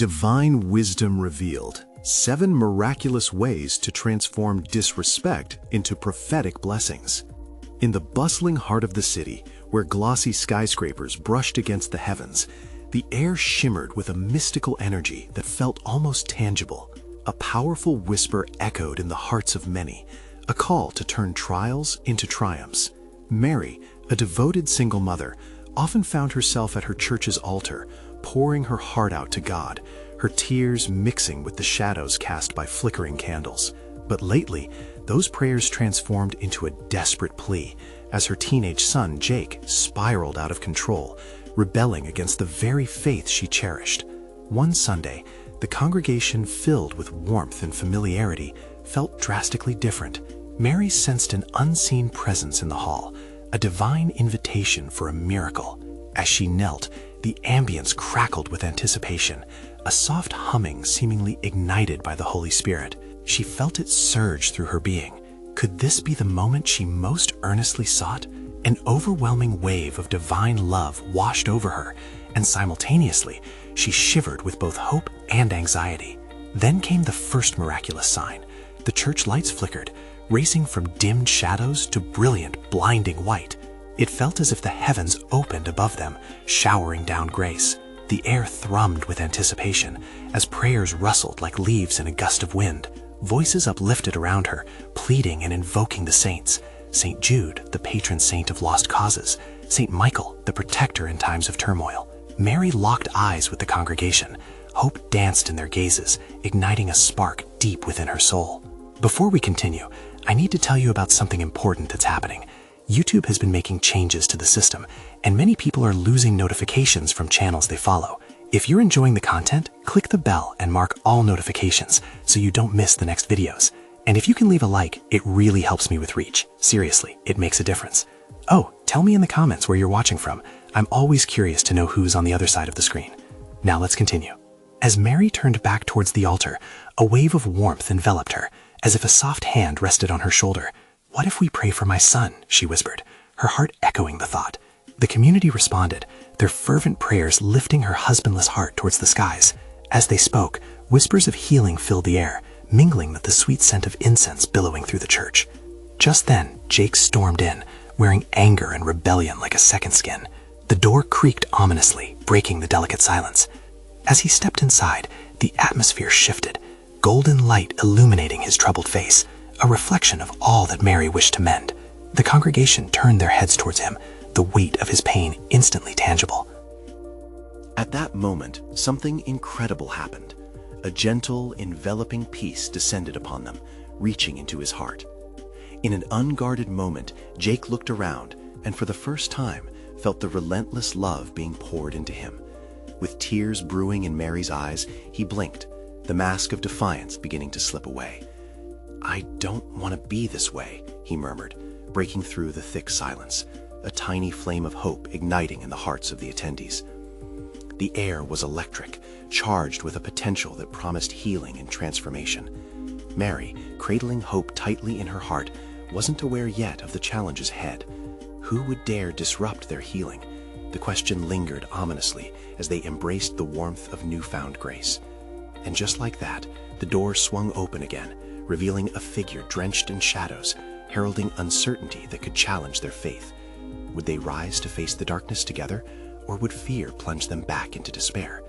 Divine Wisdom Revealed: 7 Miraculous Ways to Transform Disrespect into Prophetic Blessings. In the bustling heart of the city, where glossy skyscrapers brushed against the heavens, the air shimmered with a mystical energy that felt almost tangible. A powerful whisper echoed in the hearts of many, a call to turn trials into triumphs. Mary, a devoted single mother, often found herself at her church's altar, pouring her heart out to God, her tears mixing with the shadows cast by flickering candles. But lately, those prayers transformed into a desperate plea as her teenage son, Jake, spiraled out of control, rebelling against the very faith she cherished. One Sunday, the congregation, filled with warmth and familiarity, felt drastically different. Mary sensed an unseen presence in the hall, a divine invitation for a miracle. As she knelt, the ambience crackled with anticipation, a soft humming seemingly ignited by the Holy Spirit. She felt it surge through her being. Could this be the moment she most earnestly sought? An overwhelming wave of divine love washed over her, and simultaneously, she shivered with both hope and anxiety. Then came the first miraculous sign. The church lights flickered, racing from dimmed shadows to brilliant, blinding white. It felt as if the heavens opened above them, showering down grace. The air thrummed with anticipation as prayers rustled like leaves in a gust of wind. Voices uplifted around her, pleading and invoking the saints. St. Jude, the patron saint of lost causes. St. Michael, the protector in times of turmoil. Mary locked eyes with the congregation. Hope danced in their gazes, igniting a spark deep within her soul. Before we continue, I need to tell you about something important that's happening. YouTube has been making changes to the system, and many people are losing notifications from channels they follow. If you're enjoying the content, click the bell and mark all notifications so you don't miss the next videos. And if you can leave a like, it really helps me with reach. Seriously, it makes a difference. Oh, tell me in the comments where you're watching from. I'm always curious to know who's on the other side of the screen. Now let's continue. As Mary turned back towards the altar, a wave of warmth enveloped her, as if a soft hand rested on her shoulder. "What if we pray for my son?" she whispered, her heart echoing the thought. The community responded, their fervent prayers lifting her husbandless heart towards the skies. As they spoke, whispers of healing filled the air, mingling with the sweet scent of incense billowing through the church. Just then, Jake stormed in, wearing anger and rebellion like a second skin. The door creaked ominously, breaking the delicate silence. As he stepped inside, the atmosphere shifted, golden light illuminating his troubled face, a reflection of all that Mary wished to mend. The congregation turned their heads towards him, the weight of his pain instantly tangible. At that moment, something incredible happened. A gentle, enveloping peace descended upon them, reaching into his heart. In an unguarded moment, Jake looked around and for the first time felt the relentless love being poured into him. With tears brewing in Mary's eyes, he blinked, the mask of defiance beginning to slip away. "I don't want to be this way," he murmured, breaking through the thick silence, a tiny flame of hope igniting in the hearts of the attendees. The air was electric, charged with a potential that promised healing and transformation. Mary, cradling hope tightly in her heart, wasn't aware yet of the challenges ahead. Who would dare disrupt their healing? The question lingered ominously as they embraced the warmth of newfound grace. And just like that, the door swung open again, revealing a figure drenched in shadows, heralding uncertainty that could challenge their faith. Would they rise to face the darkness together, or would fear plunge them back into despair?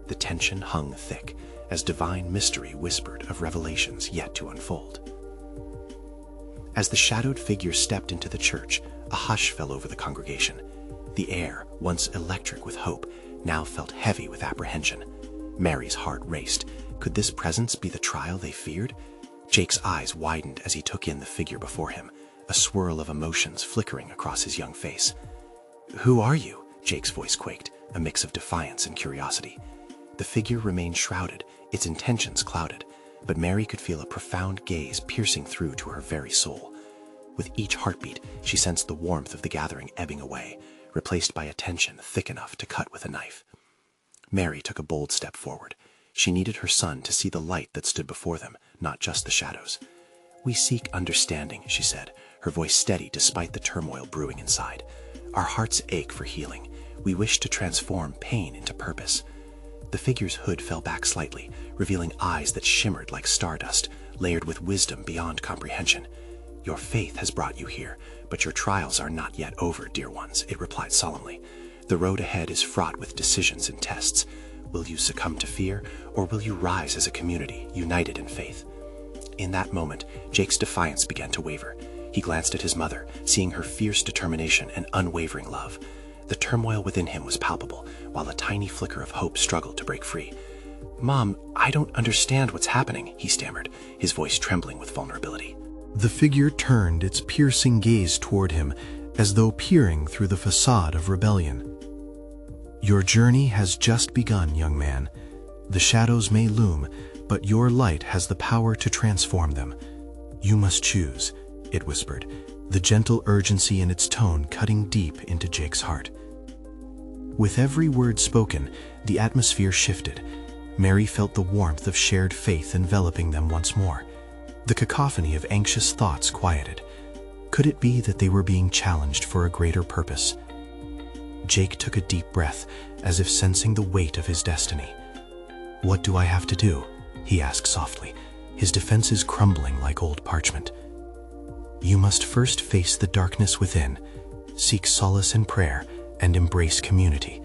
The tension hung thick as divine mystery whispered of revelations yet to unfold. As the shadowed figure stepped into the church, a hush fell over the congregation. The air, once electric with hope, now felt heavy with apprehension. Mary's heart raced. Could this presence be the trial they feared? Jake's eyes widened as he took in the figure before him, a swirl of emotions flickering across his young face. "Who are you?" Jake's voice quaked, a mix of defiance and curiosity. The figure remained shrouded, its intentions clouded, but Mary could feel a profound gaze piercing through to her very soul. With each heartbeat, she sensed the warmth of the gathering ebbing away, replaced by a tension thick enough to cut with a knife. Mary took a bold step forward. She needed her son to see the light that stood before them, not just the shadows. "We seek understanding," she said, her voice steady despite the turmoil brewing inside. "Our hearts ache for healing. We wish to transform pain into purpose." The figure's hood fell back slightly, revealing eyes that shimmered like stardust, layered with wisdom beyond comprehension. "Your faith has brought you here, but your trials are not yet over, dear ones," it replied solemnly. "The road ahead is fraught with decisions and tests. Will you succumb to fear, or will you rise as a community, united in faith?" In that moment, Jake's defiance began to waver. He glanced at his mother, seeing her fierce determination and unwavering love. The turmoil within him was palpable, while a tiny flicker of hope struggled to break free. "Mom, I don't understand what's happening," he stammered, his voice trembling with vulnerability. The figure turned its piercing gaze toward him, as though peering through the facade of rebellion. "Your journey has just begun, young man. The shadows may loom, but your light has the power to transform them. You must choose," it whispered, the gentle urgency in its tone cutting deep into Jake's heart. With every word spoken, the atmosphere shifted. Mary felt the warmth of shared faith enveloping them once more. The cacophony of anxious thoughts quieted. Could it be that they were being challenged for a greater purpose? Jake took a deep breath, as if sensing the weight of his destiny. "What do I have to do?" he asked softly, his defenses crumbling like old parchment. "You must first face the darkness within, seek solace in prayer, and embrace community.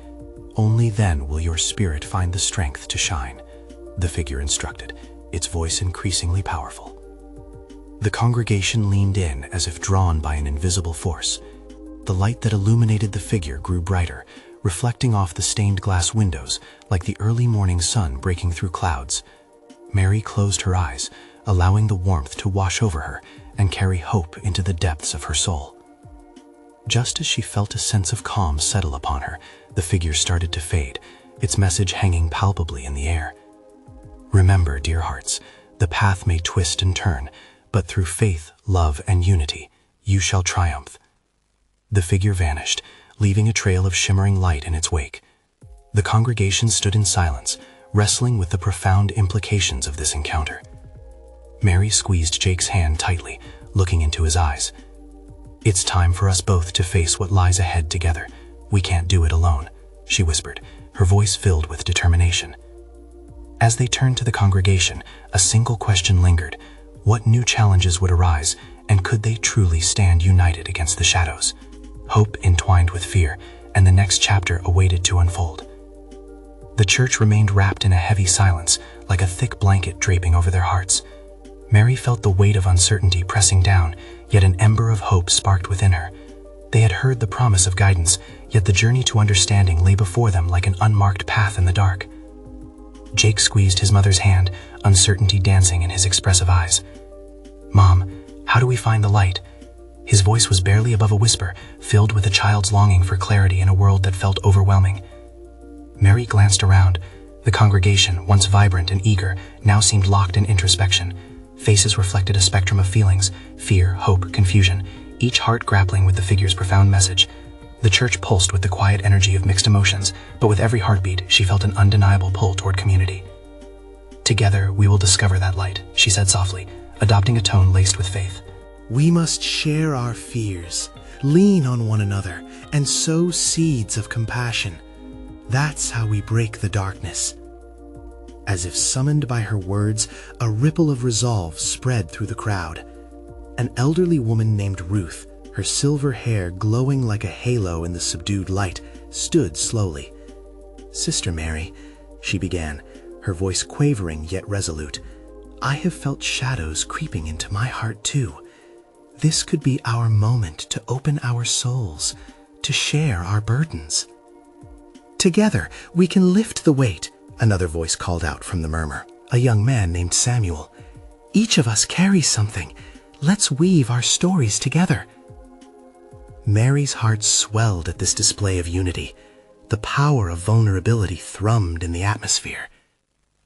Only then will your spirit find the strength to shine," the figure instructed, its voice increasingly powerful. The congregation leaned in as if drawn by an invisible force. The light that illuminated the figure grew brighter, reflecting off the stained glass windows like the early morning sun breaking through clouds. Mary closed her eyes, allowing the warmth to wash over her and carry hope into the depths of her soul. Just as she felt a sense of calm settle upon her, the figure started to fade, its message hanging palpably in the air. "Remember, dear hearts, the path may twist and turn, but through faith, love, and unity, you shall triumph." The figure vanished, leaving a trail of shimmering light in its wake. The congregation stood in silence, wrestling with the profound implications of this encounter. Mary squeezed Jake's hand tightly, looking into his eyes. "It's time for us both to face what lies ahead together. We can't do it alone," she whispered, her voice filled with determination. As they turned to the congregation, a single question lingered. What new challenges would arise, and could they truly stand united against the shadows? Hope entwined with fear, and the next chapter awaited to unfold. The church remained wrapped in a heavy silence, like a thick blanket draping over their hearts. Mary felt the weight of uncertainty pressing down, yet an ember of hope sparked within her. They had heard the promise of guidance, yet the journey to understanding lay before them like an unmarked path in the dark. Jake squeezed his mother's hand, uncertainty dancing in his expressive eyes. "Mom, how do we find the light?" His voice was barely above a whisper, filled with a child's longing for clarity in a world that felt overwhelming. Mary glanced around. The congregation, once vibrant and eager, now seemed locked in introspection. Faces reflected a spectrum of feelings: fear, hope, confusion, each heart grappling with the figure's profound message. The church pulsed with the quiet energy of mixed emotions, but with every heartbeat, she felt an undeniable pull toward community. "Together, we will discover that light," she said softly, adopting a tone laced with faith. "We must share our fears, lean on one another, and sow seeds of compassion. That's how we break the darkness." As if summoned by her words, a ripple of resolve spread through the crowd. An elderly woman named Ruth, her silver hair glowing like a halo in the subdued light, stood slowly. "Sister Mary," she began, her voice quavering yet resolute, "I have felt shadows creeping into my heart too. This could be our moment to open our souls, to share our burdens." "Together, we can lift the weight," another voice called out from the murmur, a young man named Samuel. "Each of us carries something. Let's weave our stories together." Mary's heart swelled at this display of unity. The power of vulnerability thrummed in the atmosphere.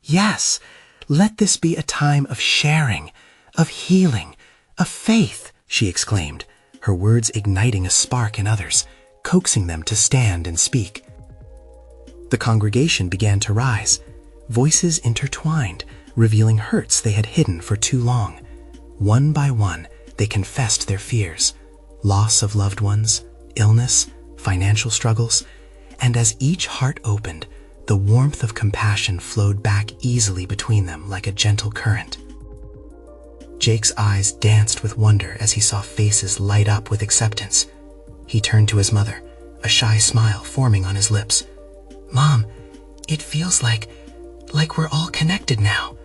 "Yes, let this be a time of sharing, of healing, of faith," she exclaimed, her words igniting a spark in others, coaxing them to stand and speak. The congregation began to rise. Voices intertwined, revealing hurts they had hidden for too long. One by one, they confessed their fears: loss of loved ones, illness, financial struggles, and as each heart opened, The warmth of compassion flowed back easily between them like a gentle current. Jake's eyes danced with wonder as he saw faces light up with acceptance. He turned to his mother, a shy smile forming on his lips. "Mom, it feels like we're all connected now."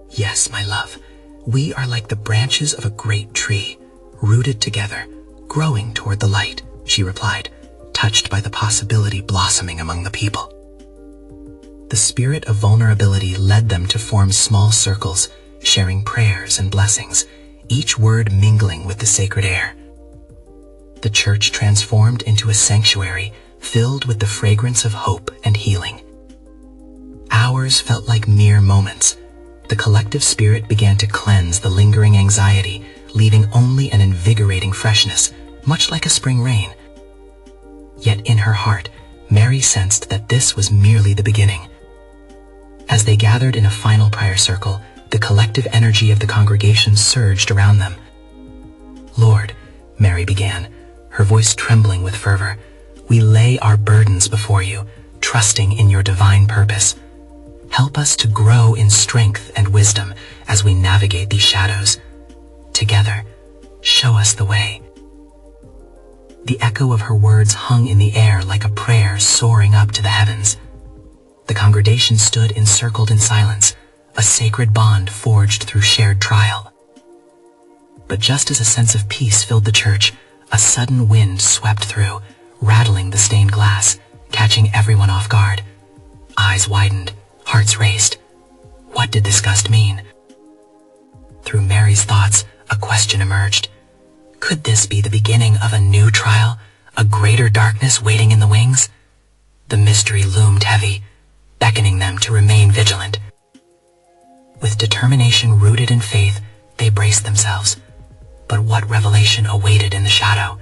"Yes, my love. We are like the branches of a great tree, rooted together, growing toward the light," she replied, touched by the possibility blossoming among the people. The spirit of vulnerability led them to form small circles, sharing prayers and blessings, each word mingling with the sacred air. The church transformed into a sanctuary filled with the fragrance of hope and healing. Hours felt like mere moments. The collective spirit began to cleanse the lingering anxiety, leaving only an invigorating freshness, much like a spring rain. Yet in her heart, Mary sensed that this was merely the beginning. As they gathered in a final prayer circle, the collective energy of the congregation surged around them. "Lord," Mary began, her voice trembling with fervor, "we lay our burdens before you, trusting in your divine purpose. Help us to grow in strength and wisdom as we navigate these shadows. Together, show us the way." The echo of her words hung in the air like a prayer soaring up to the heavens. The congregation stood encircled in silence, a sacred bond forged through shared trial. But just as a sense of peace filled the church, a sudden wind swept through, rattling the stained glass, catching everyone off guard. Eyes widened, hearts raced. What did this gust mean? Through Mary's thoughts, a question emerged. Could this be the beginning of a new trial, a greater darkness waiting in the wings? The mystery loomed heavy, beckoning them to remain vigilant. With determination rooted in faith, they braced themselves. But what revelation awaited in the shadow?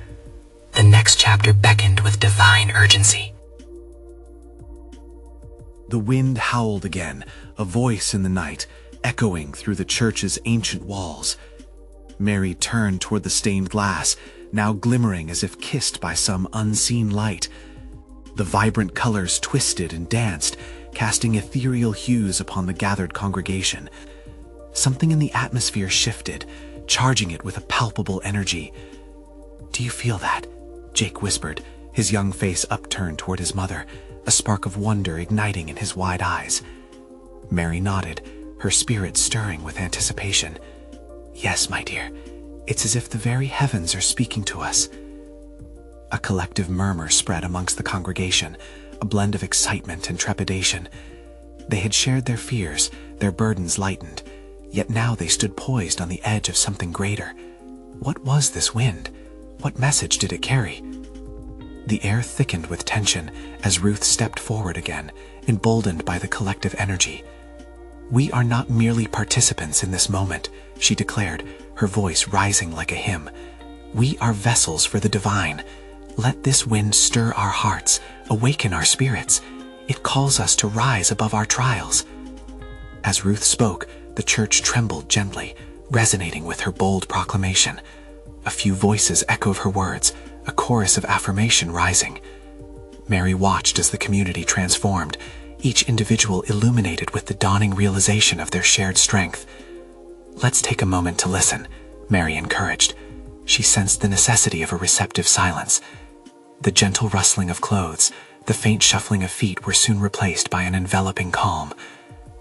The next chapter beckoned with divine urgency. The wind howled again, a voice in the night, echoing through the church's ancient walls. Mary turned toward the stained glass, now glimmering as if kissed by some unseen light. The vibrant colors twisted and danced, casting ethereal hues upon the gathered congregation. Something in the atmosphere shifted, charging it with a palpable energy. "Do you feel that?" Jake whispered, his young face upturned toward his mother, a spark of wonder igniting in his wide eyes. Mary nodded, her spirit stirring with anticipation. "Yes, my dear, it's as if the very heavens are speaking to us." A collective murmur spread amongst the congregation, a blend of excitement and trepidation. They had shared their fears, their burdens lightened, yet now they stood poised on the edge of something greater. What was this wind? What message did it carry? The air thickened with tension as Ruth stepped forward again, emboldened by the collective energy. "We are not merely participants in this moment," she declared, her voice rising like a hymn. "We are vessels for the divine. Let this wind stir our hearts, awaken our spirits. It calls us to rise above our trials." As Ruth spoke, the church trembled gently, resonating with her bold proclamation. A few voices echoed her words, a chorus of affirmation rising. Mary watched as the community transformed, each individual illuminated with the dawning realization of their shared strength. "Let's take a moment to listen," Mary encouraged. She sensed the necessity of a receptive silence. The gentle rustling of clothes, the faint shuffling of feet were soon replaced by an enveloping calm.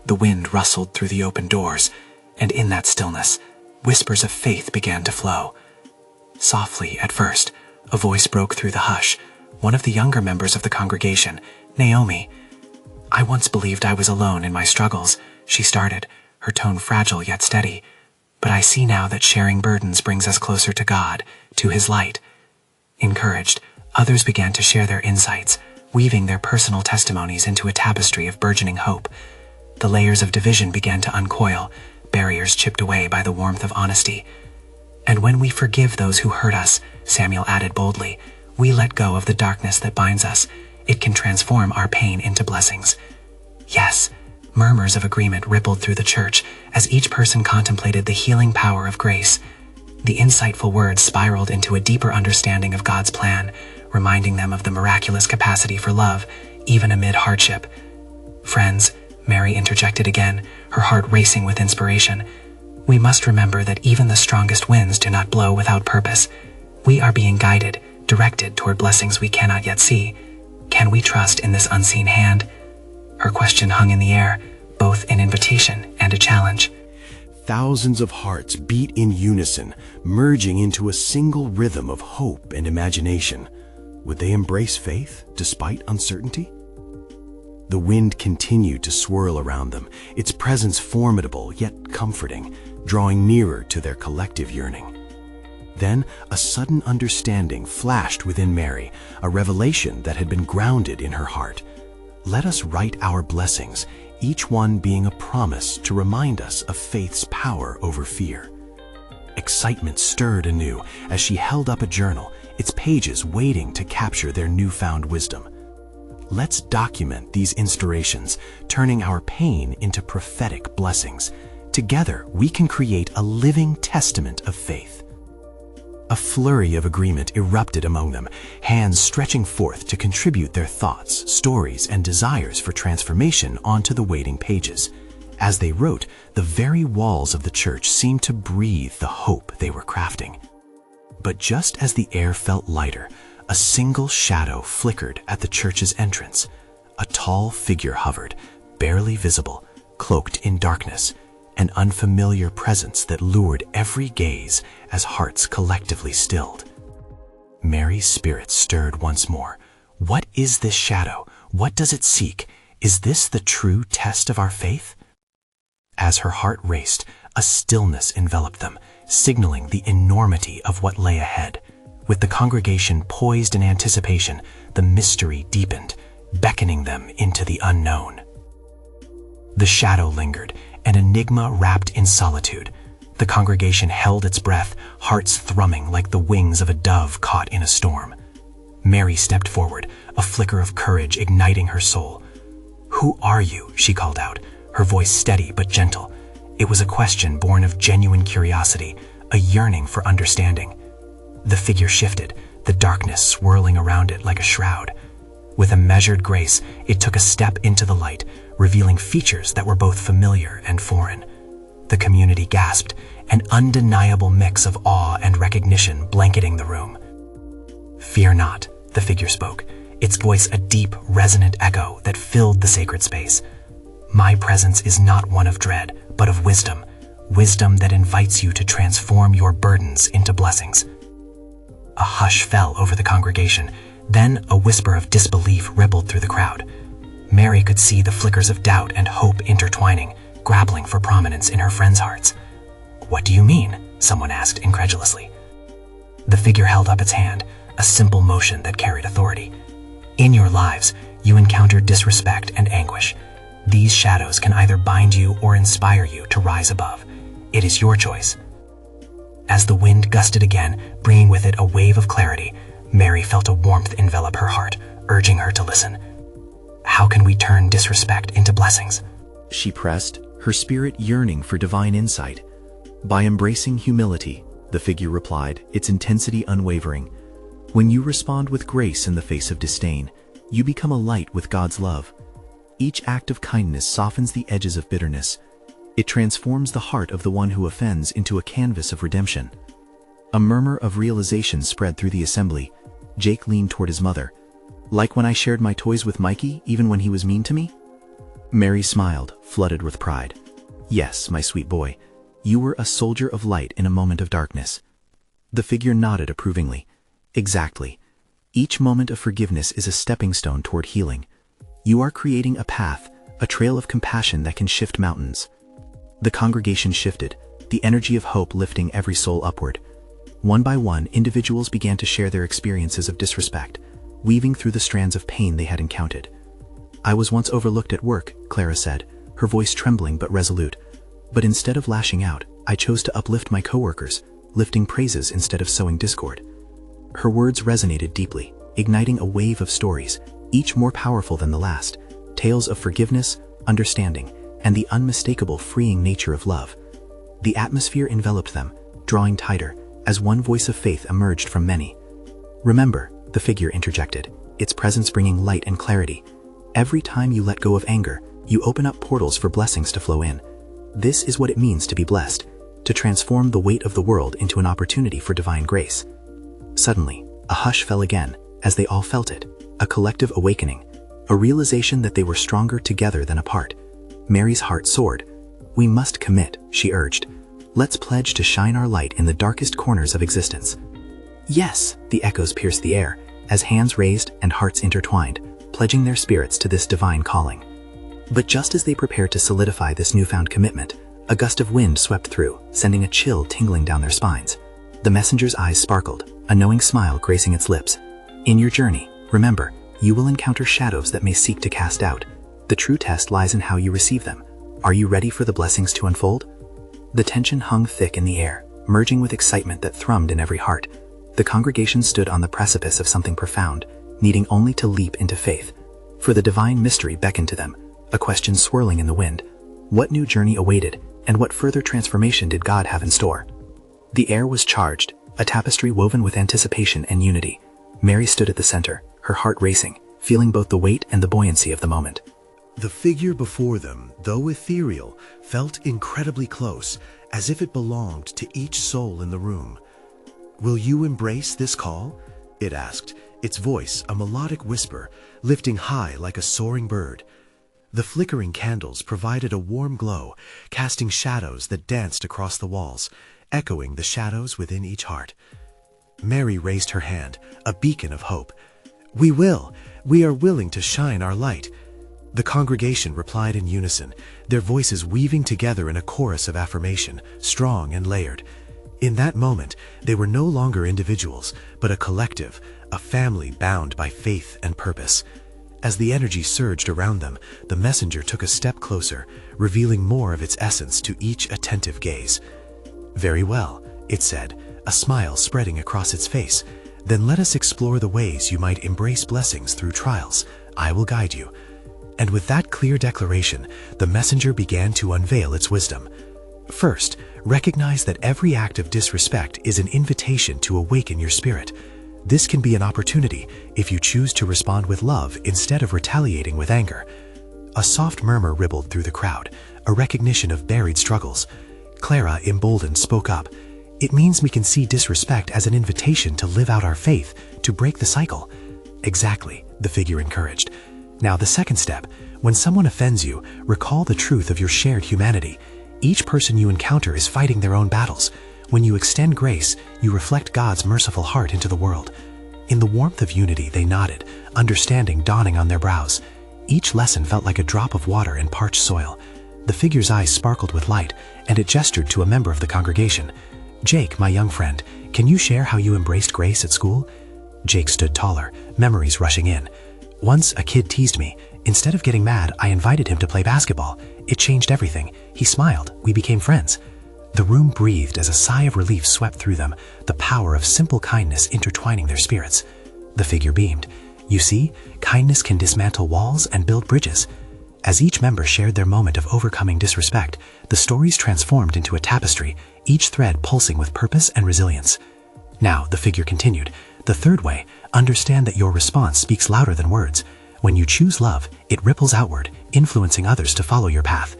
The wind rustled through the open doors, and in that stillness, whispers of faith began to flow. Softly at first, a voice broke through the hush, one of the younger members of the congregation, Naomi. "I once believed I was alone in my struggles," she started, her tone fragile yet steady. "But I see now that sharing burdens brings us closer to God, to His light." Encouraged, others began to share their insights, weaving their personal testimonies into a tapestry of burgeoning hope. The layers of division began to uncoil, barriers chipped away by the warmth of honesty. "And when we forgive those who hurt us," Samuel added boldly, "we let go of the darkness that binds us. It can transform our pain into blessings." Yes, murmurs of agreement rippled through the church as each person contemplated the healing power of grace. The insightful words spiraled into a deeper understanding of God's plan, reminding them of the miraculous capacity for love, even amid hardship. Friends, Mary interjected again, her heart racing with inspiration. We must remember that even the strongest winds do not blow without purpose. We are being guided, directed toward blessings we cannot yet see. Can we trust in this unseen hand? Her question hung in the air, both an invitation and a challenge. Thousands of hearts beat in unison, merging into a single rhythm of hope and imagination. Would they embrace faith despite uncertainty? The wind continued to swirl around them, its presence formidable yet comforting, drawing nearer to their collective yearning. Then a sudden understanding flashed within Mary, a revelation that had been grounded in her heart. Let us write our blessings, each one being a promise to remind us of faith's power over fear. Excitement stirred anew as she held up a journal, its pages waiting to capture their newfound wisdom. Let's document these inspirations, turning our pain into prophetic blessings. Together, we can create a living testament of faith. A flurry of agreement erupted among them, hands stretching forth to contribute their thoughts, stories, and desires for transformation onto the waiting pages. As they wrote, the very walls of the church seemed to breathe the hope they were crafting. But just as the air felt lighter, a single shadow flickered at the church's entrance. A tall figure hovered, barely visible, cloaked in darkness, an unfamiliar presence that lured every gaze as hearts collectively stilled. Mary's spirit stirred once more. What is this shadow? What does it seek? Is this the true test of our faith? As her heart raced, a stillness enveloped them, signaling the enormity of what lay ahead. With the congregation poised in anticipation, the mystery deepened, beckoning them into the unknown. The shadow lingered, an enigma wrapped in solitude. The congregation held its breath, hearts thrumming like the wings of a dove caught in a storm. Mary stepped forward, a flicker of courage igniting her soul. "Who are you?" she called out, her voice steady but gentle. It was a question born of genuine curiosity, a yearning for understanding. The figure shifted, the darkness swirling around it like a shroud. With a measured grace, it took a step into the light, revealing features that were both familiar and foreign. The community gasped, an undeniable mix of awe and recognition blanketing the room. "Fear not," the figure spoke, its voice a deep, resonant echo that filled the sacred space. "My presence is not one of dread, but of wisdom, wisdom that invites you to transform your burdens into blessings." A hush fell over the congregation, then a whisper of disbelief rippled through the crowd. Mary could see the flickers of doubt and hope intertwining, grappling for prominence in her friends' hearts. "What do you mean?" someone asked incredulously. The figure held up its hand, a simple motion that carried authority. "In your lives, you encounter disrespect and anguish. These shadows can either bind you or inspire you to rise above. It is your choice." As the wind gusted again, bringing with it a wave of clarity, Mary felt a warmth envelop her heart, urging her to listen. "How can we turn disrespect into blessings?" she pressed, her spirit yearning for divine insight. "By embracing humility," the figure replied, its intensity unwavering. "When you respond with grace in the face of disdain, you become a light with God's love. Each act of kindness softens the edges of bitterness. It transforms the heart of the one who offends into a canvas of redemption." A murmur of realization spread through the assembly. Jake leaned toward his mother. "Like when I shared my toys with Mikey, even when he was mean to me?" Mary smiled, flooded with pride. "Yes, my sweet boy. You were a soldier of light in a moment of darkness." The figure nodded approvingly. "Exactly. Each moment of forgiveness is a stepping stone toward healing. You are creating a path, a trail of compassion that can shift mountains." The congregation shifted, the energy of hope lifting every soul upward. One by one, individuals began to share their experiences of disrespect, weaving through the strands of pain they had encountered. "I was once overlooked at work," Clara said, her voice trembling but resolute. "But instead of lashing out, I chose to uplift my coworkers, lifting praises instead of sowing discord." Her words resonated deeply, igniting a wave of stories, each more powerful than the last, tales of forgiveness, understanding, and the unmistakable freeing nature of love. The atmosphere enveloped them, drawing tighter, as one voice of faith emerged from many. "Remember," the figure interjected, its presence bringing light and clarity, Every time you let go of anger, you open up portals for blessings to flow in. This is what it means to be blessed, to transform the weight of the world into an opportunity for divine grace. Suddenly, a hush fell again, as they all felt it, a collective awakening, a realization that they were stronger together than apart. Mary's heart soared. "We must commit," she urged. "Let's pledge to shine our light in the darkest corners of existence." "Yes," the echoes pierced the air, as hands raised and hearts intertwined, pledging their spirits to this divine calling. But just as they prepared to solidify this newfound commitment, a gust of wind swept through, sending a chill tingling down their spines. The messenger's eyes sparkled, a knowing smile gracing its lips. "In your journey, remember, you will encounter shadows that may seek to cast doubt. The true test lies in how you receive them. Are you ready for the blessings to unfold?" The tension hung thick in the air, merging with excitement that thrummed in every heart. The congregation stood on the precipice of something profound, needing only to leap into faith. For the divine mystery beckoned to them, a question swirling in the wind. What new journey awaited, and what further transformation did God have in store? The air was charged, a tapestry woven with anticipation and unity. Mary stood at the center, her heart racing, feeling both the weight and the buoyancy of the moment. The figure before them, though ethereal, felt incredibly close, as if it belonged to each soul in the room. "Will you embrace this call?" it asked, its voice a melodic whisper, lifting high like a soaring bird. The flickering candles provided a warm glow, casting shadows that danced across the walls, echoing the shadows within each heart. Mary raised her hand, a beacon of hope. "We will! We are willing to shine our light." The congregation replied in unison, their voices weaving together in a chorus of affirmation, strong and layered. In that moment, they were no longer individuals, but a collective, a family bound by faith and purpose. As the energy surged around them, the messenger took a step closer, revealing more of its essence to each attentive gaze. "Very well," it said, a smile spreading across its face. "Then let us explore the ways you might embrace blessings through trials. I will guide you." And with that clear declaration, the messenger began to unveil its wisdom. First, recognize that every act of disrespect is an invitation to awaken your spirit. This can be an opportunity if you choose to respond with love instead of retaliating with anger. A soft murmur rippled through the crowd, a recognition of buried struggles. Clara, emboldened, spoke up. "It means we can see disrespect as an invitation to live out our faith, to break the cycle." "Exactly," the figure encouraged. "Now the second step, when someone offends you, recall the truth of your shared humanity. Each person you encounter is fighting their own battles. When you extend grace, you reflect God's merciful heart into the world." In the warmth of unity, they nodded, understanding dawning on their brows. Each lesson felt like a drop of water in parched soil. The figure's eyes sparkled with light, and it gestured to a member of the congregation. "Jake, my young friend, can you share how you embraced grace at school?" Jake stood taller, memories rushing in. "Once a kid teased me. Instead of getting mad, I invited him to play basketball. It changed everything. He smiled. We became friends." The room breathed as a sigh of relief swept through them, the power of simple kindness intertwining their spirits. The figure beamed. "You see, kindness can dismantle walls and build bridges." As each member shared their moment of overcoming disrespect, the stories transformed into a tapestry, each thread pulsing with purpose and resilience. "Now," the figure continued, "the third way, understand that your response speaks louder than words. When you choose love, it ripples outward, influencing others to follow your path."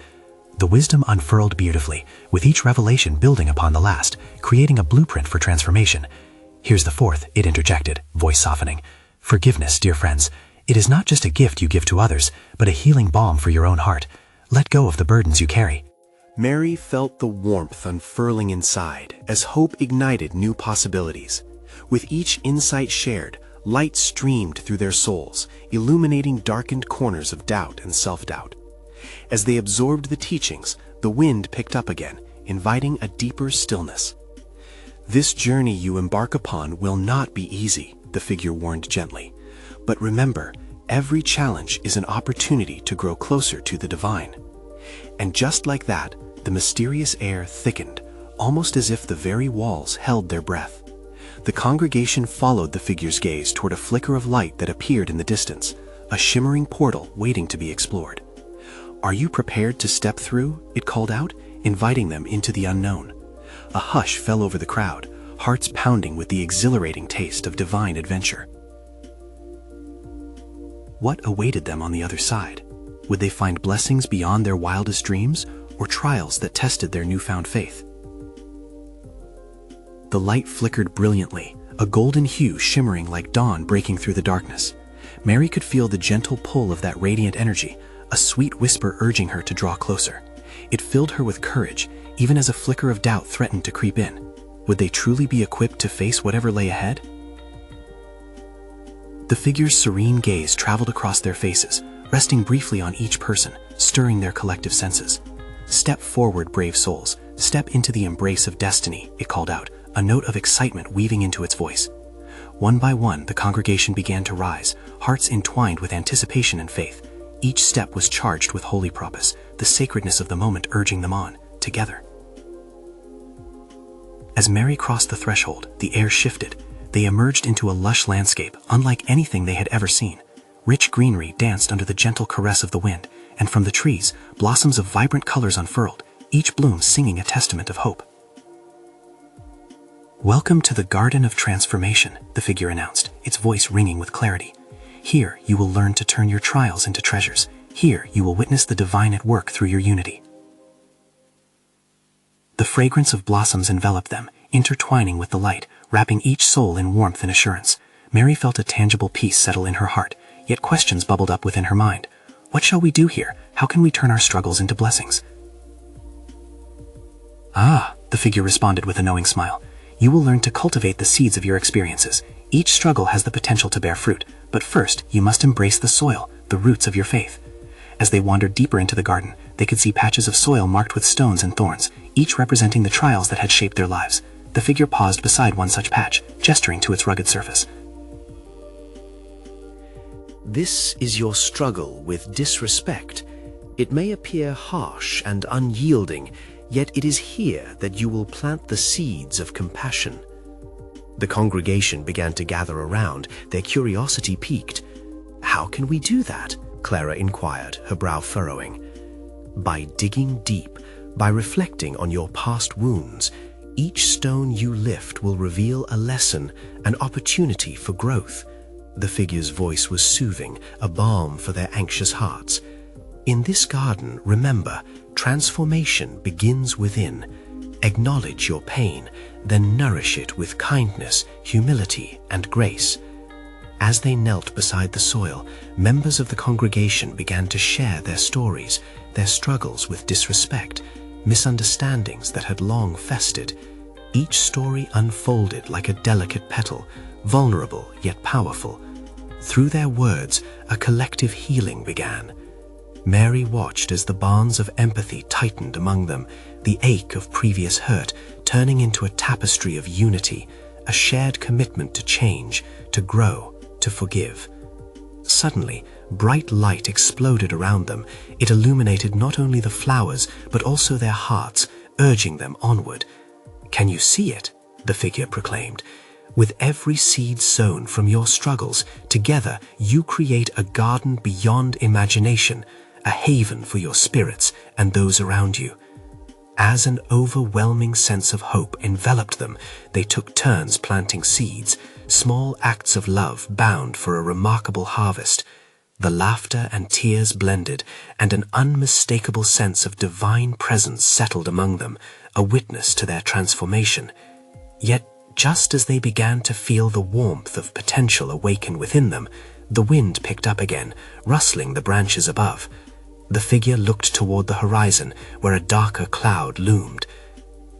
The wisdom unfurled beautifully, with each revelation building upon the last, creating a blueprint for transformation. "Here's the fourth," it interjected, voice softening. "Forgiveness, dear friends. It is not just a gift you give to others, but a healing balm for your own heart. Let go of the burdens you carry." Mary felt the warmth unfurling inside as hope ignited new possibilities. With each insight shared, light streamed through their souls, illuminating darkened corners of doubt and self-doubt. As they absorbed the teachings, the wind picked up again, inviting a deeper stillness. "This journey you embark upon will not be easy," the figure warned gently. "But remember, every challenge is an opportunity to grow closer to the divine." And just like that, the mysterious air thickened, almost as if the very walls held their breath. The congregation followed the figure's gaze toward a flicker of light that appeared in the distance, a shimmering portal waiting to be explored. "Are you prepared to step through?" it called out, inviting them into the unknown. A hush fell over the crowd, hearts pounding with the exhilarating taste of divine adventure. What awaited them on the other side? Would they find blessings beyond their wildest dreams, or trials that tested their newfound faith? The light flickered brilliantly, a golden hue shimmering like dawn breaking through the darkness. Mary could feel the gentle pull of that radiant energy, a sweet whisper urging her to draw closer. It filled her with courage, even as a flicker of doubt threatened to creep in. Would they truly be equipped to face whatever lay ahead? The figure's serene gaze traveled across their faces, resting briefly on each person, stirring their collective senses. "Step forward, brave souls. Step into the embrace of destiny," it called out, a note of excitement weaving into its voice. One by one, the congregation began to rise, hearts entwined with anticipation and faith. Each step was charged with holy purpose, the sacredness of the moment urging them on, together. As Mary crossed the threshold, the air shifted. They emerged into a lush landscape, unlike anything they had ever seen. Rich greenery danced under the gentle caress of the wind, and from the trees, blossoms of vibrant colors unfurled, each bloom singing a testament of hope. "Welcome to the Garden of Transformation," the figure announced, its voice ringing with clarity. "Here you will learn to turn your trials into treasures. Here you will witness the divine at work through your unity." The fragrance of blossoms enveloped them, intertwining with the light, wrapping each soul in warmth and assurance. Mary felt a tangible peace settle in her heart, yet questions bubbled up within her mind. What shall we do here? How can we turn our struggles into blessings? "Ah," the figure responded with a knowing smile. "You will learn to cultivate the seeds of your experiences. Each struggle has the potential to bear fruit, but first you must embrace the soil, the roots of your faith." As they wandered deeper into the garden, they could see patches of soil marked with stones and thorns, each representing the trials that had shaped their lives. The figure paused beside one such patch, gesturing to its rugged surface. This is your struggle with disrespect. It may appear harsh and unyielding, yet it is here that you will plant the seeds of compassion. The congregation began to gather around, their curiosity piqued. "How can we do that?" Clara inquired, her brow furrowing. "By digging deep, by reflecting on your past wounds. Each stone you lift will reveal a lesson, an opportunity for growth." The figure's voice was soothing, a balm for their anxious hearts. "In this garden, remember, transformation begins within. Acknowledge your pain, then nourish it with kindness, humility, and grace." As they knelt beside the soil, members of the congregation began to share their stories, their struggles with disrespect, misunderstandings that had long festered. Each story unfolded like a delicate petal, vulnerable yet powerful. Through their words, a collective healing began. Mary watched as the bonds of empathy tightened among them, the ache of previous hurt turning into a tapestry of unity, a shared commitment to change, to grow, to forgive. Suddenly, bright light exploded around them. It illuminated not only the flowers, but also their hearts, urging them onward. "Can you see it?" the figure proclaimed. "With every seed sown from your struggles, together you create a garden beyond imagination, a haven for your spirits and those around you." As an overwhelming sense of hope enveloped them, they took turns planting seeds, small acts of love bound for a remarkable harvest. The laughter and tears blended, and an unmistakable sense of divine presence settled among them, a witness to their transformation. Yet, just as they began to feel the warmth of potential awaken within them, the wind picked up again, rustling the branches above. The figure looked toward the horizon, where a darker cloud loomed.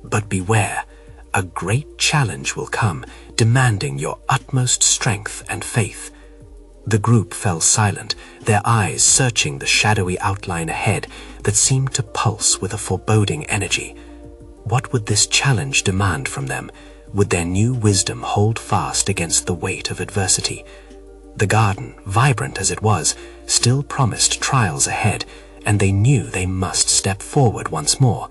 "But beware, a great challenge will come, demanding your utmost strength and faith." The group fell silent, their eyes searching the shadowy outline ahead that seemed to pulse with a foreboding energy. What would this challenge demand from them? Would their new wisdom hold fast against the weight of adversity? The garden, vibrant as it was, still promised trials ahead, and they knew they must step forward once more.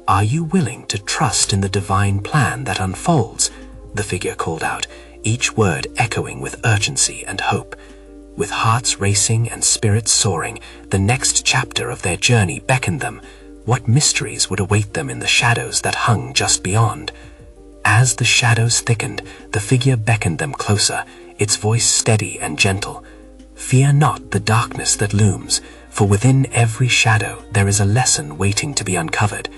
"Are you willing to trust in the divine plan that unfolds?" the figure called out, each word echoing with urgency and hope. With hearts racing and spirits soaring, the next chapter of their journey beckoned them. What mysteries would await them in the shadows that hung just beyond? As the shadows thickened, the figure beckoned them closer, its voice steady and gentle. "Fear not the darkness that looms, for within every shadow there is a lesson waiting to be uncovered."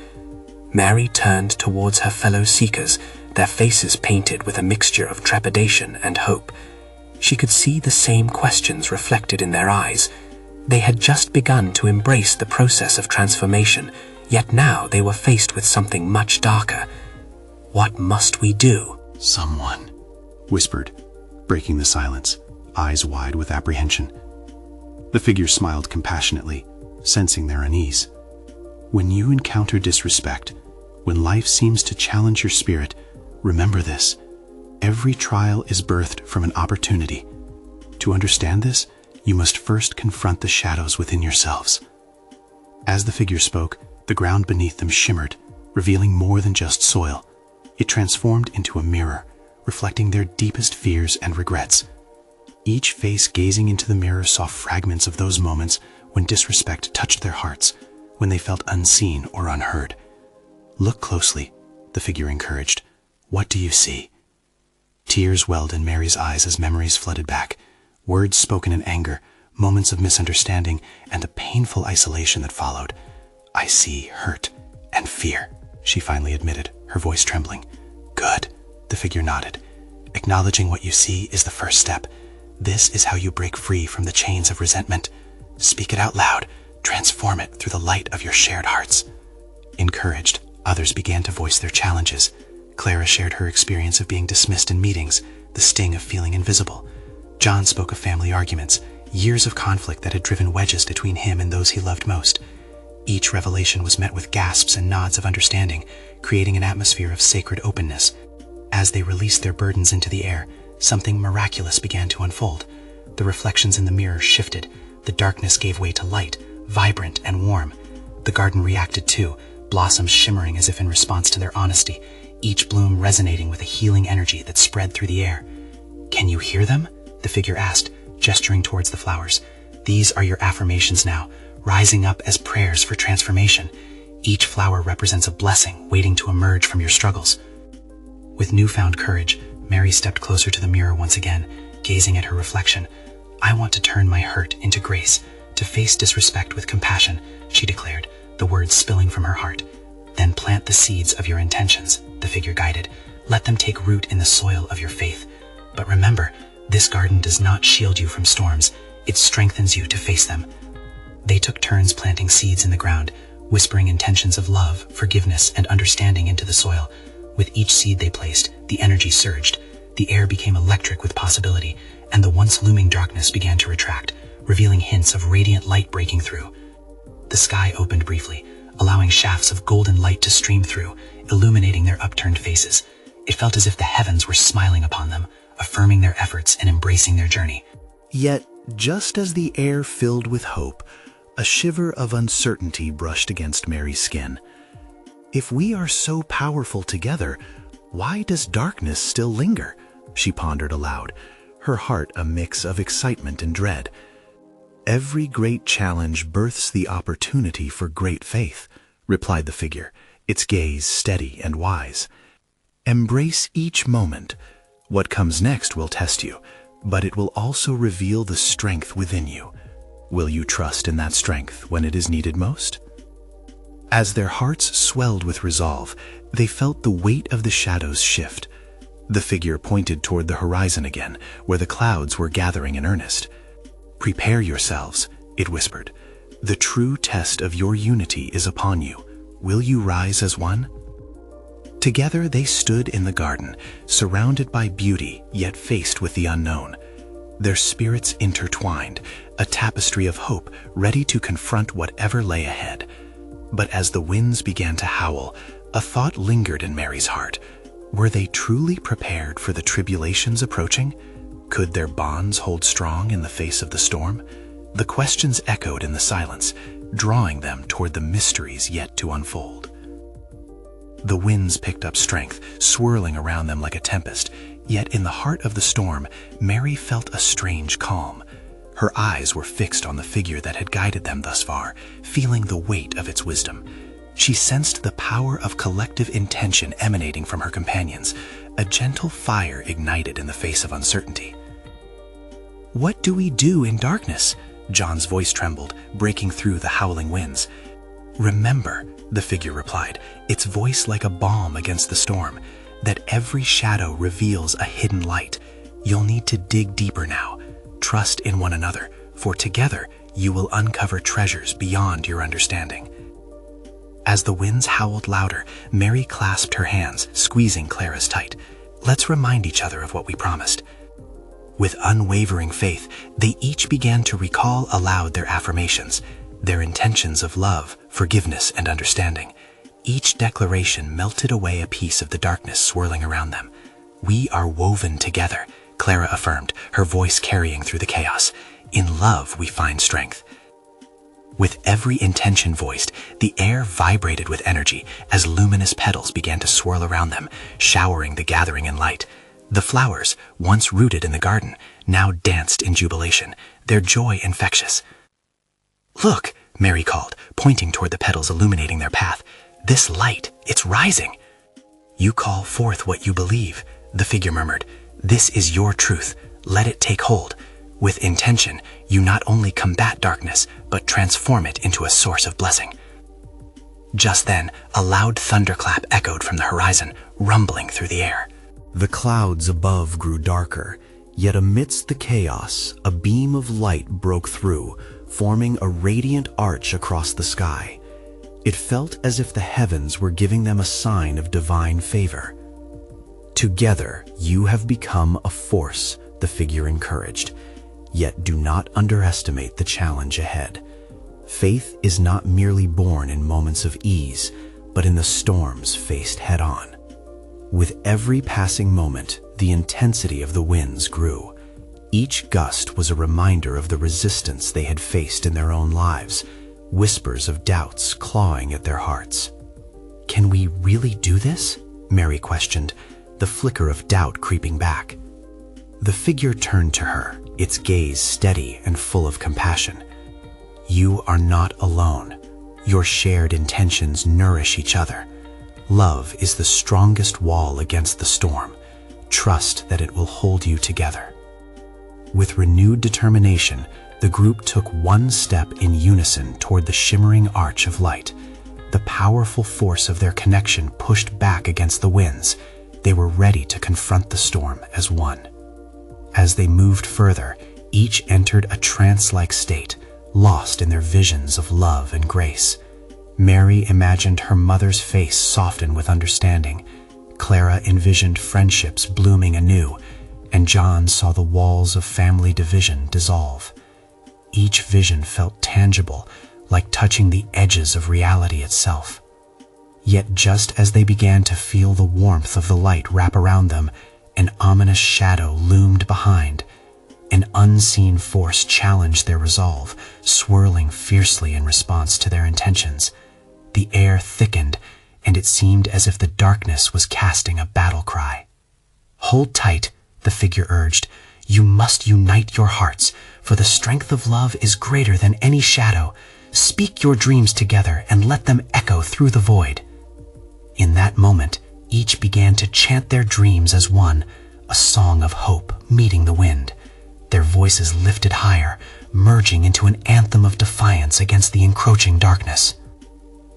Mary turned towards her fellow seekers, their faces painted with a mixture of trepidation and hope. She could see the same questions reflected in their eyes. They had just begun to embrace the process of transformation, yet now they were faced with something much darker. What must we do? "Someone," whispered, breaking the silence, eyes wide with apprehension. The figure smiled compassionately, sensing their unease. "When you encounter disrespect, when life seems to challenge your spirit, remember this: every trial is birthed from an opportunity. To understand this, you must first confront the shadows within yourselves." As the figure spoke, the ground beneath them shimmered, revealing more than just soil. It transformed into a mirror, reflecting their deepest fears and regrets. Each face gazing into the mirror saw fragments of those moments when disrespect touched their hearts, when they felt unseen or unheard. "Look closely," the figure encouraged. "What do you see?" Tears welled in Mary's eyes as memories flooded back, words spoken in anger, moments of misunderstanding, and the painful isolation that followed. "I see hurt and fear," she finally admitted, her voice trembling. "Good," the figure nodded. "Acknowledging what you see is the first step. This is how you break free from the chains of resentment. Speak it out loud. Transform it through the light of your shared hearts." Encouraged, others began to voice their challenges. Clara shared her experience of being dismissed in meetings, the sting of feeling invisible. John spoke of family arguments, years of conflict that had driven wedges between him and those he loved most. Each revelation was met with gasps and nods of understanding, creating an atmosphere of sacred openness. As they released their burdens into the air, something miraculous began to unfold. The reflections in the mirror shifted. The darkness gave way to light, vibrant and warm. The garden reacted too, blossoms shimmering as if in response to their honesty, each bloom resonating with a healing energy that spread through the air. "Can you hear them?" the figure asked, gesturing towards the flowers. "These are your affirmations now, rising up as prayers for transformation. Each flower represents a blessing waiting to emerge from your struggles." With newfound courage, Mary stepped closer to the mirror once again, gazing at her reflection. "I want to turn my hurt into grace, to face disrespect with compassion," she declared, the words spilling from her heart. "Then plant the seeds of your intentions," the figure guided. "Let them take root in the soil of your faith. But remember, this garden does not shield you from storms. It strengthens you to face them." They took turns planting seeds in the ground, whispering intentions of love, forgiveness, and understanding into the soil. With each seed they placed, the energy surged. The air became electric with possibility, and the once looming darkness began to retract, revealing hints of radiant light breaking through. The sky opened briefly, allowing shafts of golden light to stream through, illuminating their upturned faces. It felt as if the heavens were smiling upon them, affirming their efforts and embracing their journey. Yet, just as the air filled with hope, a shiver of uncertainty brushed against Mary's skin. If we are so powerful together, why does darkness still linger? She pondered aloud, her heart a mix of excitement and dread. Every great challenge births the opportunity for great faith, replied the figure, its gaze steady and wise. Embrace each moment. What comes next will test you, but it will also reveal the strength within you. Will you trust in that strength when it is needed most? As their hearts swelled with resolve, they felt the weight of the shadows shift. The figure pointed toward the horizon again, where the clouds were gathering in earnest. Prepare yourselves, it whispered. The true test of your unity is upon you. Will you rise as one? Together they stood in the garden, surrounded by beauty, yet faced with the unknown. Their spirits intertwined, a tapestry of hope ready to confront whatever lay ahead. But as the winds began to howl, a thought lingered in Mary's heart. Were they truly prepared for the tribulations approaching? Could their bonds hold strong in the face of the storm? The questions echoed in the silence, drawing them toward the mysteries yet to unfold. The winds picked up strength, swirling around them like a tempest, yet in the heart of the storm, Mary felt a strange calm. Her eyes were fixed on the figure that had guided them thus far, feeling the weight of its wisdom. She sensed the power of collective intention emanating from her companions, a gentle fire ignited in the face of uncertainty. What do we do in darkness? John's voice trembled, breaking through the howling winds. Remember, the figure replied, its voice like a balm against the storm, that every shadow reveals a hidden light. You'll need to dig deeper now. Trust in one another, for together you will uncover treasures beyond your understanding. As the winds howled louder, Mary clasped her hands, squeezing Clara's tight. Let's remind each other of what we promised. With unwavering faith, they each began to recall aloud their affirmations, their intentions of love, forgiveness, and understanding. Each declaration melted away a piece of the darkness swirling around them. We are woven together, Clara affirmed, her voice carrying through the chaos. In love, we find strength. With every intention voiced, the air vibrated with energy as luminous petals began to swirl around them, showering the gathering in light. The flowers, once rooted in the garden, now danced in jubilation, their joy infectious. Look, Mary called, pointing toward the petals illuminating their path. This light, it's rising. You call forth what you believe, the figure murmured. This is your truth. Let it take hold. With intention, you not only combat darkness, but transform it into a source of blessing. Just then, a loud thunderclap echoed from the horizon, rumbling through the air. The clouds above grew darker, yet amidst the chaos, a beam of light broke through, forming a radiant arch across the sky. It felt as if the heavens were giving them a sign of divine favor. Together, you have become a force, the figure encouraged. Yet do not underestimate the challenge ahead. Faith is not merely born in moments of ease, but in the storms faced head-on. With every passing moment, the intensity of the winds grew. Each gust was a reminder of the resistance they had faced in their own lives, whispers of doubts clawing at their hearts. Can we really do this? Mary questioned, the flicker of doubt creeping back. The figure turned to her, its gaze steady and full of compassion. You are not alone. Your shared intentions nourish each other. Love is the strongest wall against the storm. Trust that it will hold you together. With renewed determination, the group took one step in unison toward the shimmering arch of light. The powerful force of their connection pushed back against the winds. They were ready to confront the storm as one. As they moved further, each entered a trance-like state, lost in their visions of love and grace. Mary imagined her mother's face soften with understanding. Clara envisioned friendships blooming anew, and John saw the walls of family division dissolve. Each vision felt tangible, like touching the edges of reality itself. Yet just as they began to feel the warmth of the light wrap around them, an ominous shadow loomed behind. An unseen force challenged their resolve, swirling fiercely in response to their intentions. The air thickened, and it seemed as if the darkness was casting a battle cry. Hold tight, the figure urged. You must unite your hearts, for the strength of love is greater than any shadow. Speak your dreams together and let them echo through the void. In that moment, each began to chant their dreams as one, a song of hope meeting the wind. Their voices lifted higher, merging into an anthem of defiance against the encroaching darkness.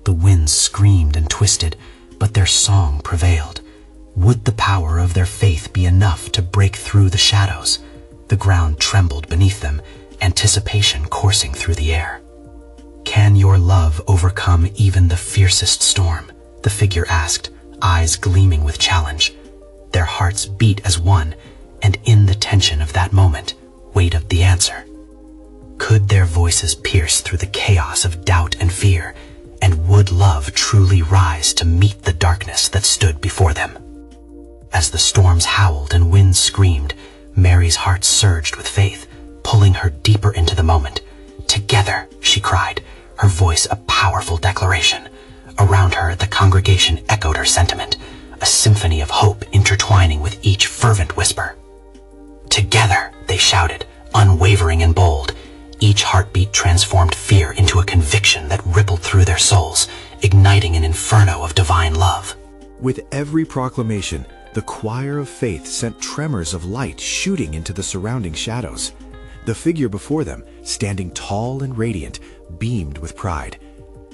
The winds screamed and twisted, but their song prevailed. Would the power of their faith be enough to break through the shadows? The ground trembled beneath them, anticipation coursing through the air. Can your love overcome even the fiercest storm? The figure asked, eyes gleaming with challenge. Their hearts beat as one, and in the tension of that moment, waited the answer. Could their voices pierce through the chaos of doubt and fear, and would love truly rise to meet the darkness that stood before them? As the storms howled and winds screamed, Mary's heart surged with faith, pulling her deeper into the moment. Together, she cried, her voice a powerful declaration. Around her, the congregation echoed her sentiment, a symphony of hope intertwining with each fervent whisper. Together, they shouted, unwavering and bold. Each heartbeat transformed fear into a conviction that rippled through their souls, igniting an inferno of divine love. With every proclamation, the choir of faith sent tremors of light shooting into the surrounding shadows. The figure before them, standing tall and radiant, beamed with pride.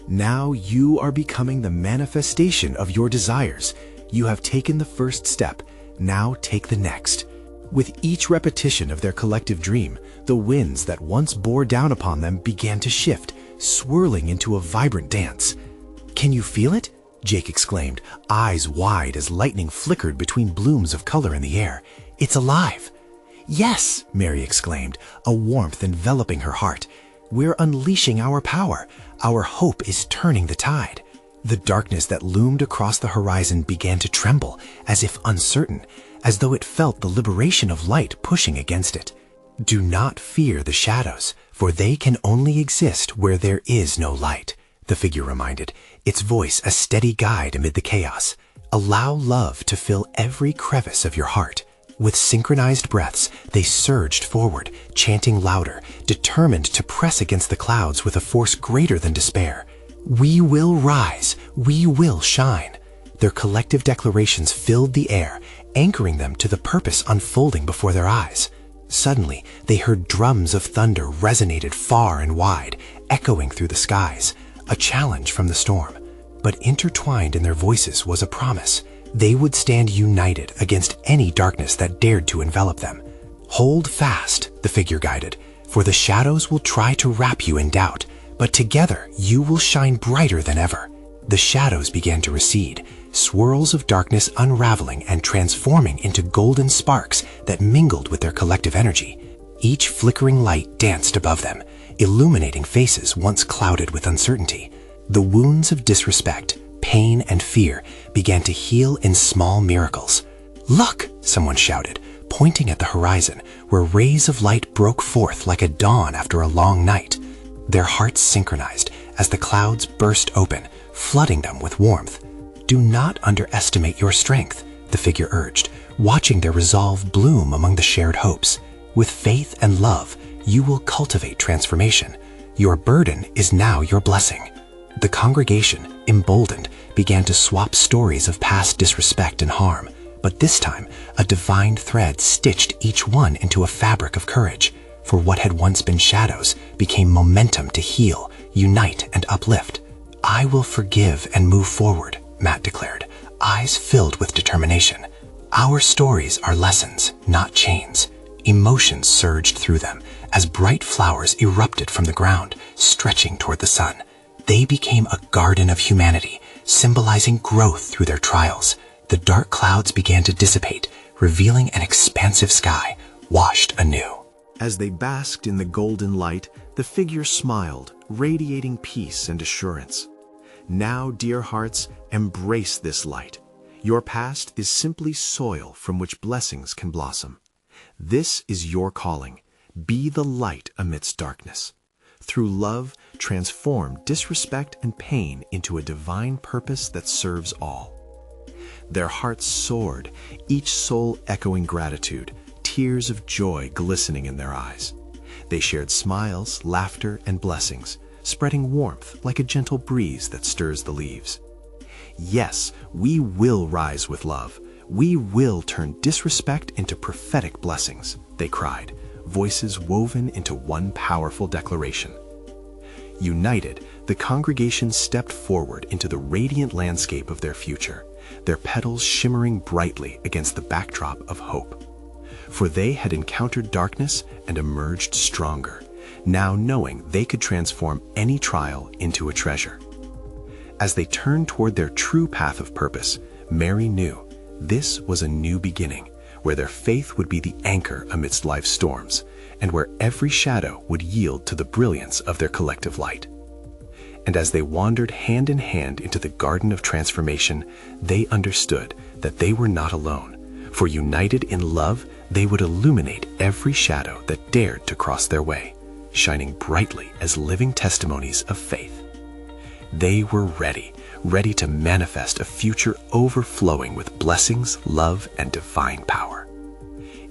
Now you are becoming the manifestation of your desires. You have taken the first step. Now take the next. With each repetition of their collective dream, the winds that once bore down upon them began to shift, swirling into a vibrant dance. "Can you feel it?" Jake exclaimed, eyes wide as lightning flickered between blooms of color in the air. "It's alive." "Yes," Mary exclaimed, a warmth enveloping her heart. "We're unleashing our power. Our hope is turning the tide." The darkness that loomed across the horizon began to tremble, as if uncertain, as though it felt the liberation of light pushing against it. "Do not fear the shadows, for they can only exist where there is no light," the figure reminded, its voice a steady guide amid the chaos. "Allow love to fill every crevice of your heart." With synchronized breaths, they surged forward, chanting louder, determined to press against the clouds with a force greater than despair. "We will rise. We will shine." Their collective declarations filled the air, anchoring them to the purpose unfolding before their eyes. Suddenly, they heard drums of thunder resonated far and wide, echoing through the skies, a challenge from the storm. But intertwined in their voices was a promise. They would stand united against any darkness that dared to envelop them. "Hold fast," the figure guided, "for the shadows will try to wrap you in doubt, but together you will shine brighter than ever." The shadows began to recede, swirls of darkness unraveling and transforming into golden sparks that mingled with their collective energy. Each flickering light danced above them, illuminating faces once clouded with uncertainty. The wounds of disrespect, pain, and fear began to heal in small miracles. "Look!" someone shouted, pointing at the horizon, where rays of light broke forth like a dawn after a long night. Their hearts synchronized as the clouds burst open, flooding them with warmth. "Do not underestimate your strength," the figure urged, watching their resolve bloom among the shared hopes. "With faith and love, you will cultivate transformation. Your burden is now your blessing." The congregation, emboldened, began to swap stories of past disrespect and harm, but this time a divine thread stitched each one into a fabric of courage, for what had once been shadows became momentum to heal, unite, and uplift. "I will forgive and move forward," Matt declared, eyes filled with determination. "Our stories are lessons, not chains." Emotions surged through them as bright flowers erupted from the ground, stretching toward the sun. They became a garden of humanity, symbolizing growth through their trials. The dark clouds began to dissipate, revealing an expansive sky, washed anew. As they basked in the golden light, the figure smiled, radiating peace and assurance. "Now, dear hearts, embrace this light. Your past is simply soil from which blessings can blossom. This is your calling. Be the light amidst darkness. Through love, transform disrespect and pain into a divine purpose that serves all." Their hearts soared, each soul echoing gratitude, tears of joy glistening in their eyes. They shared smiles, laughter, and blessings, spreading warmth like a gentle breeze that stirs the leaves. "Yes, we will rise with love. We will turn disrespect into prophetic blessings," they cried, voices woven into one powerful declaration. United, the congregation stepped forward into the radiant landscape of their future, their petals shimmering brightly against the backdrop of hope. For they had encountered darkness and emerged stronger, now knowing they could transform any trial into a treasure. As they turned toward their true path of purpose, Mary knew this was a new beginning, where their faith would be the anchor amidst life's storms, and where every shadow would yield to the brilliance of their collective light. And as they wandered hand in hand into the garden of transformation, they understood that they were not alone, for united in love, they would illuminate every shadow that dared to cross their way, shining brightly as living testimonies of faith. They were ready to manifest a future overflowing with blessings, love, and divine power.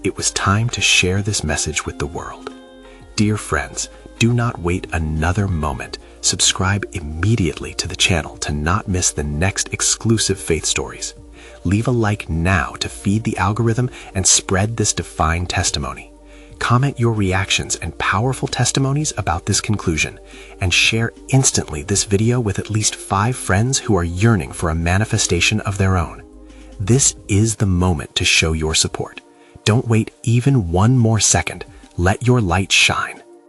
It was time to share this message with the world. Dear friends, do not wait another moment. Subscribe immediately to the channel to not miss the next exclusive faith stories. Leave a like now to feed the algorithm and spread this divine testimony. Comment your reactions and powerful testimonies about this conclusion, and share instantly this video with at least 5 friends who are yearning for a manifestation of their own. This is the moment to show your support. Don't wait even one more second. Let your light shine.